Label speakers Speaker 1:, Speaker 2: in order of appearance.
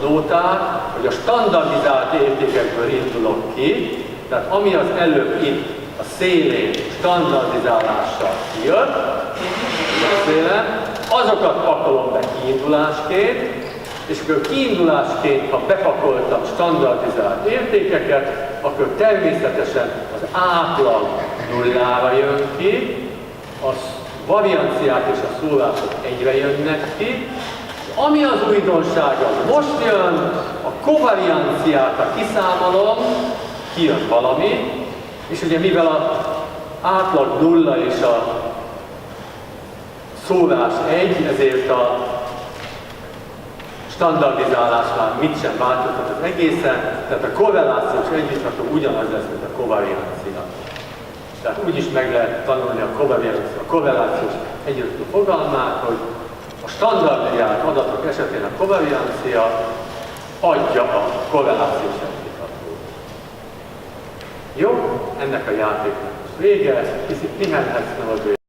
Speaker 1: nótát, hogy a standardizált értékekből indulok ki, tehát ami az előbb itt a szélén standardizálással kijött, azokat pakolom be kiindulásként, és akkor kiindulásként, ha bepakoltam standardizált értékeket, akkor természetesen az átlag nullára jön ki, a varianciák és a szólások egyre jönnek ki, ami az újdonság, az most jön, a kovarianciát, ha kiszámolom, kijön valami, és ugye mivel az átlag nulla és a szólás egy, ezért a standardizálásnál mit sem változtat az egészen, tehát a korrelációs együttható ugyanaz lesz, mint a kovariancia. Tehát úgy is meg lehet tanulni a korrelációs együttható fogalmát, hogy a standardizált adatok esetén a kovariancia adja a korrelációs együtthatót. Jó, ennek a játéknak vége, kicsit pihenhetsz,